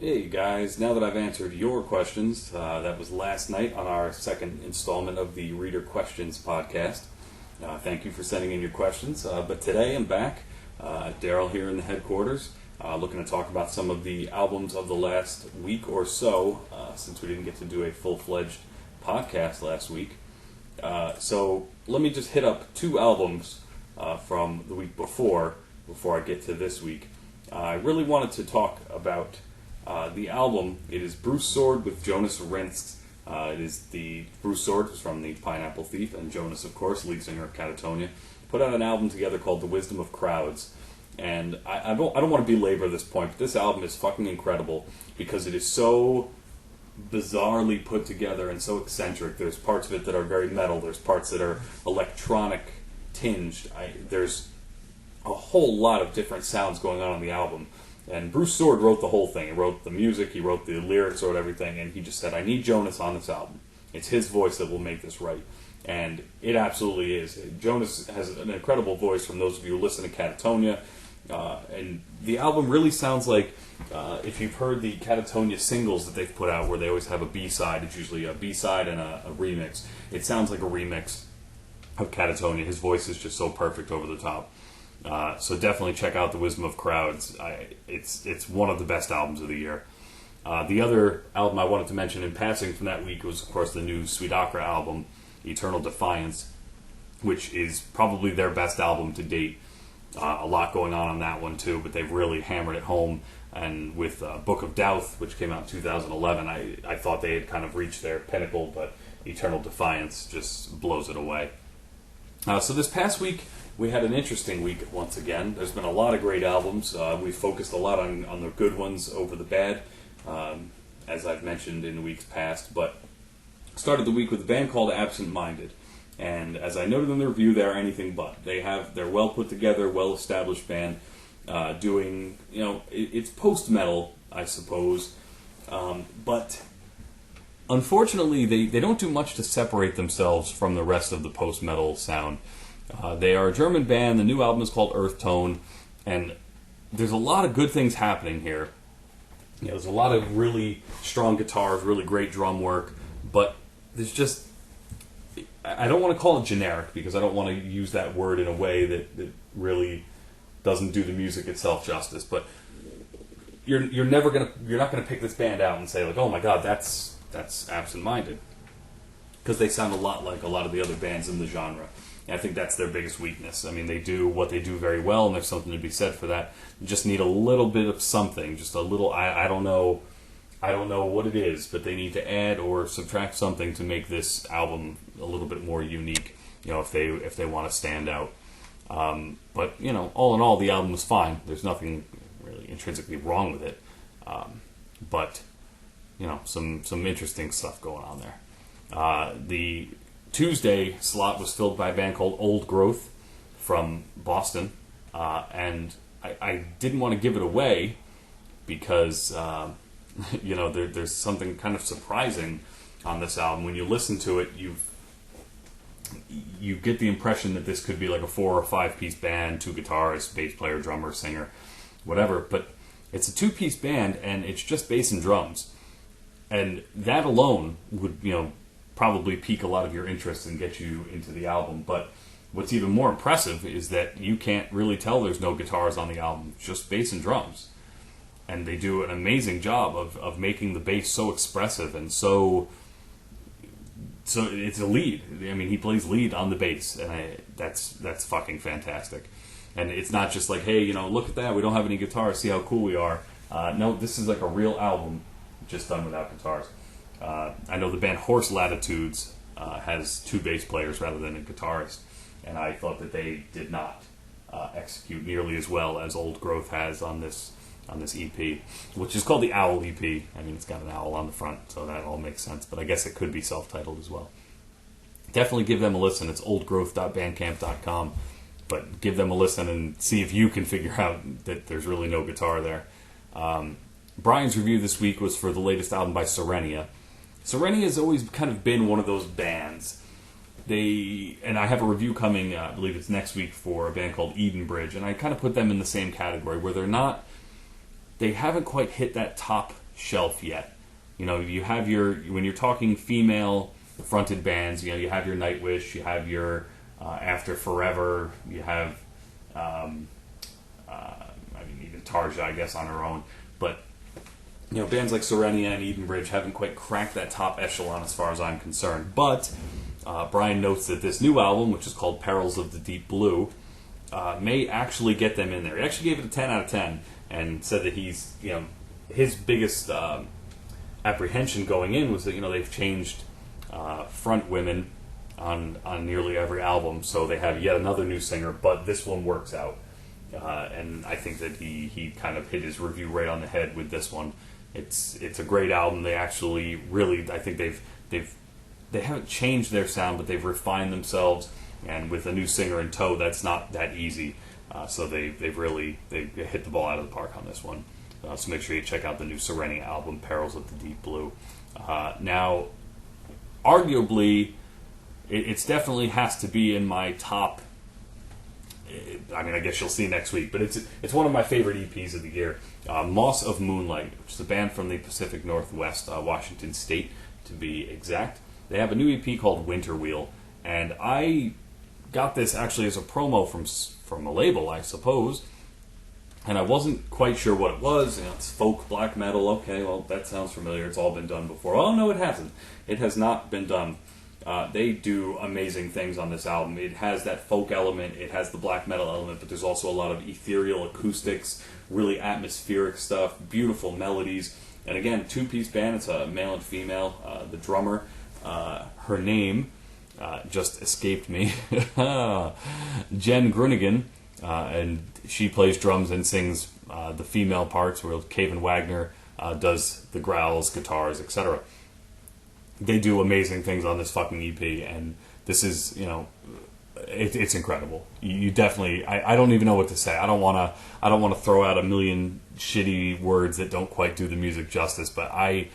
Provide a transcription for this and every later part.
Hey guys, now that I've answered your questions, that was last night on our second installment of the Reader Questions podcast. Thank you for sending in your questions. But today I'm back, Daryl here in the headquarters, looking to talk about some of the albums of the last week or so, since we didn't get to do a full-fledged podcast last week. So let me just hit up two albums from the week before I get to this week. I really wanted to talk about the album. It is Bruce Sword with Jonas Rensk. It is the Bruce Sword is from the Pineapple Thief, and Jonas, of course, lead singer of Catatonia, put out an album together called The Wisdom of Crowds. And I don't want to belabor this point, but this album is fucking incredible because it is so bizarrely put together and so eccentric. There's parts of it that are very metal. There's parts that are electronic tinged. There's a whole lot of different sounds going on the album. And Bruce Sword wrote the whole thing. He wrote the music, he wrote the lyrics, wrote everything, and he just said, I need Jonas on this album. It's his voice that will make this right. And it absolutely is. Jonas has an incredible voice, from those of you who listen to Catatonia. And the album really sounds like, if you've heard the Catatonia singles that they've put out, where they always have a B-side, it's usually a B-side and a remix. It sounds like a remix of Catatonia. His voice is just so perfect over the top. So definitely check out The Wisdom of Crowds. It's one of the best albums of the year. The other album I wanted to mention in passing from that week was, of course, the new Sweet Opera album, Eternal Defiance, which is probably their best album to date. A lot going on that one, too, but they've really hammered it home. And with Book of Doubt, which came out in 2011, I thought they had kind of reached their pinnacle, but Eternal Defiance just blows it away. So this past week, we had an interesting week once again. There's been a lot of great albums. We focused a lot on the good ones over the bad, as I've mentioned in weeks past. But started the week with a band called Absent Minded. And as I noted in the review, they are anything but. They're well put together, well established band, doing, it's post-metal, I suppose. But unfortunately, they don't do much to separate themselves from the rest of the post-metal sound. They are a German band. The new album is called Earth Tone, and there's a lot of good things happening here. There's a lot of really strong guitars, really great drum work, but there's just, I don't want to call it generic, because I don't want to use that word in a way that really doesn't do the music itself justice. But you're not gonna pick this band out and say, like, oh my god, that's Absent Minded, because they sound a lot like a lot of the other bands in the genre. And I think that's their biggest weakness. I mean, they do what they do very well, and there's something to be said for that. You just need a little bit of something, just a little. I don't know what it is, but they need to add or subtract something to make this album a little bit more unique. If they want to stand out. But all in all, the album was fine. There's nothing really intrinsically wrong with it. But some interesting stuff going on there. The Tuesday slot was filled by a band called Old Growth from Boston, and I didn't want to give it away because there's something kind of surprising on this album. When you listen to it, you get the impression that this could be like a 4 or 5 piece band, 2 guitarists, bass player, drummer, singer, whatever. But it's a 2-piece band, and it's just bass and drums, and that alone would probably pique a lot of your interest and get you into the album. But what's even more impressive is that you can't really tell there's no guitars on the album, just bass and drums. And they do an amazing job of making the bass so expressive and so it's a lead. I mean, he plays lead on the bass, and that's fucking fantastic. And it's not just like, hey, look at that, we don't have any guitars, see how cool we are. No, this is like a real album just done without guitars. I know the band Horse Latitudes has 2 bass players rather than a guitarist, and I thought that they did not execute nearly as well as Old Growth has on this EP, which is called the Owl EP. I mean, it's got an owl on the front, so that all makes sense, but I guess it could be self-titled as well. Definitely give them a listen. It's oldgrowth.bandcamp.com, but give them a listen and see if you can figure out that there's really no guitar there. Brian's review this week was for the latest album by Sirenia. Sirenia has always kind of been one of those bands. And I have a review coming, I believe it's next week, for a band called Eden Bridge, and I kind of put them in the same category, where they haven't quite hit that top shelf yet. You know, you have when you're talking female fronted bands, you know, you have your Nightwish, you have your After Forever, you have even Tarja, I guess, on her own, but you know, bands like Sirenia and Edenbridge haven't quite cracked that top echelon as far as I'm concerned. But Brian notes that this new album, which is called Perils of the Deep Blue, may actually get them in there. He actually gave it a 10 out of 10 and said that he's, you know, his biggest apprehension going in was that, you know, they've changed front women on nearly every album, so they have yet another new singer, but this one works out. And I think that he kind of hit his review right on the head with this one. It's a great album. They actually really, I think they haven't changed their sound, but they've refined themselves. And with a new singer in tow, that's not that easy. So they hit the ball out of the park on this one. So make sure you check out the new Sirenia album, Perils of the Deep Blue. Now, arguably, it's definitely has to be in my top. I mean, I guess you'll see next week, but it's one of my favorite EPs of the year. Moss of Moonlight, which is a band from the Pacific Northwest, Washington State, to be exact. They have a new EP called Winter Wheel, and I got this actually as a promo from a label, I suppose, and I wasn't quite sure what it was. You know, it's folk black metal. Okay, well, that sounds familiar. It's all been done before. Oh, no, it hasn't. It has not been done. They do amazing things on this album. It has that folk element, it has the black metal element, but there's also a lot of ethereal acoustics, really atmospheric stuff, beautiful melodies. And again, two-piece band. It's a male and female. The drummer, her name just escaped me, Jen Grunigan, and she plays drums and sings the female parts, where Caven Wagner does the growls, guitars, etc. They do amazing things on this fucking EP, and this is, you know, it's incredible. You definitely, I don't even know what to say. I don't want to throw out a million shitty words that don't quite do the music justice, but I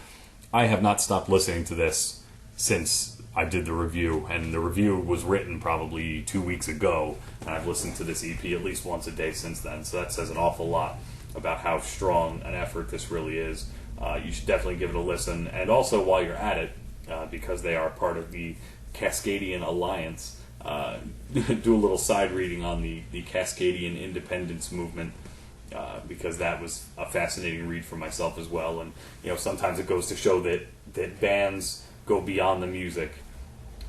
have not stopped listening to this since I did the review, and the review was written probably 2 weeks ago, and I've listened to this EP at least once a day since then, so that says an awful lot about how strong an effort this really is. You should definitely give it a listen, and also while you're at it, because they are part of the Cascadian Alliance, do a little side reading on the Cascadian independence movement, because that was a fascinating read for myself as well. And you know, sometimes it goes to show that bands go beyond the music,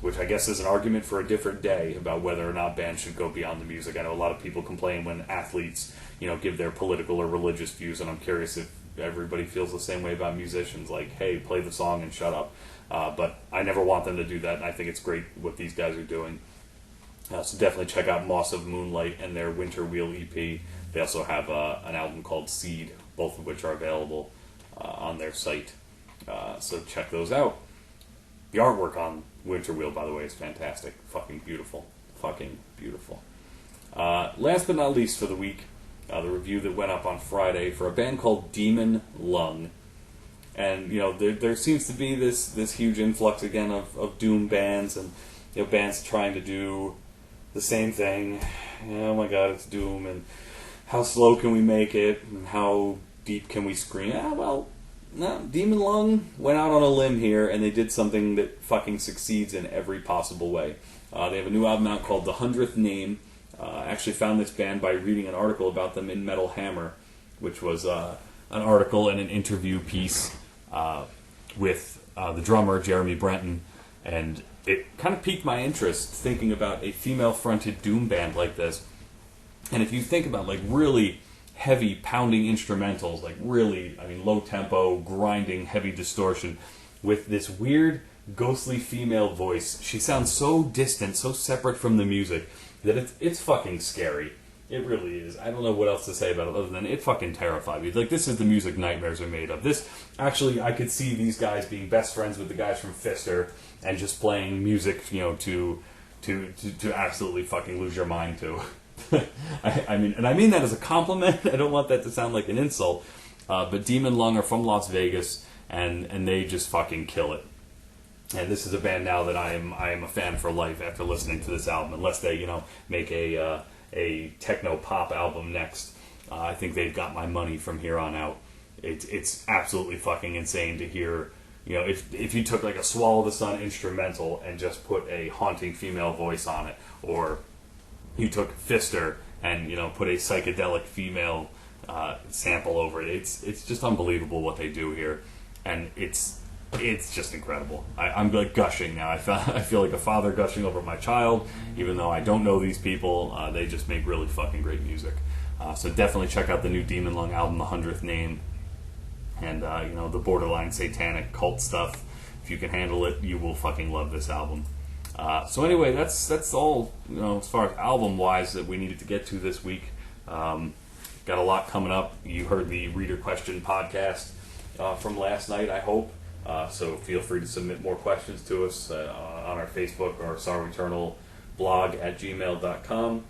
which I guess is an argument for a different day about whether or not bands should go beyond the music. I know a lot of people complain when athletes, you know, give their political or religious views, and I'm curious if everybody feels the same way about musicians, like, hey, play the song and shut up. But I never want them to do that, and I think it's great what these guys are doing. So definitely check out Moss of Moonlight and their Winter Wheel EP. They also have an album called Seed, both of which are available on their site. So check those out. The artwork on Winter Wheel, by the way, is fantastic. Fucking beautiful. Fucking beautiful. Last but not least for the week, the review that went up on Friday for a band called Demon Lung. And, you know, there seems to be this huge influx again of doom bands, and, you know, bands trying to do the same thing. Oh my god, it's doom, and how slow can we make it, and how deep can we scream? Well, no, Demon Lung went out on a limb here, and they did something that fucking succeeds in every possible way. They have a new album out called The 100th Name. I actually found this band by reading an article about them in Metal Hammer, which was an article and an interview piece with the drummer, Jeremy Brenton, and it kind of piqued my interest thinking about a female-fronted doom band like this. And if you think about, like, really heavy pounding instrumentals, like really, I mean, low tempo, grinding, heavy distortion, with this weird, ghostly female voice, she sounds so distant, so separate from the music, that it's fucking scary. It really is. I don't know what else to say about it other than it fucking terrified me. Like, this is the music nightmares are made of. This, actually, I could see these guys being best friends with the guys from Fister and just playing music, you know, to absolutely fucking lose your mind to. I mean that as a compliment. I don't want that to sound like an insult. But Demon Lung are from Las Vegas, and they just fucking kill it. And this is a band now that I am a fan for life after listening to this album. Unless they, you know, make a techno pop album next, I think they've got my money from here on out. it's absolutely fucking insane to hear. You know, if you took like a Swallow the Sun instrumental and just put a haunting female voice on it, or you took Fister and, you know, put a psychedelic female sample over it, it's just unbelievable what they do here, and it's just incredible. I'm like gushing now. I feel like a father gushing over my child, even though I don't know these people. They just make really fucking great music. So definitely check out the new Demon Lung album, The 100th Name. And, you know, the borderline satanic cult stuff. If you can handle it, you will fucking love this album. So anyway, that's all, you know, as far as album-wise that we needed to get to this week. Got a lot coming up. You heard the Reader Question podcast from last night, I hope. So feel free to submit more questions to us on our Facebook or Sorrow Eternal blog at gmail.com.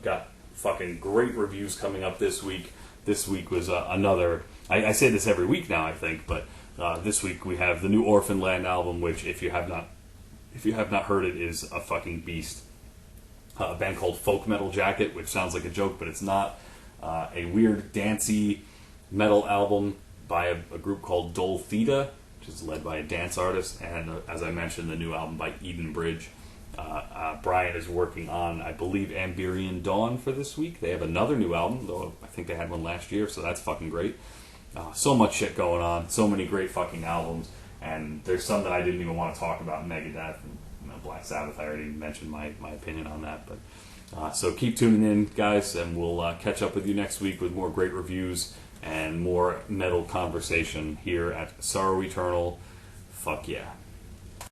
Got fucking great reviews coming up this week. This week was another... I say this every week now, I think, but this week we have the new Orphan Land album, which, if you have not heard it, is a fucking beast. A band called Folk Metal Jacket, which sounds like a joke, but it's not. A weird, dancey metal album by a group called Dol Theta, which is led by a dance artist, and as I mentioned, the new album by Eden Bridge. Brian is working on, I believe, Amberian Dawn for this week. They have another new album, though I think they had one last year, so that's fucking great. So much shit going on, so many great fucking albums, and there's some that I didn't even want to talk about, Megadeth and, you know, Black Sabbath. I already mentioned my opinion on that, but so keep tuning in, guys, and we'll catch up with you next week with more great reviews and more metal conversation here at Sorrow Eternal. Fuck yeah.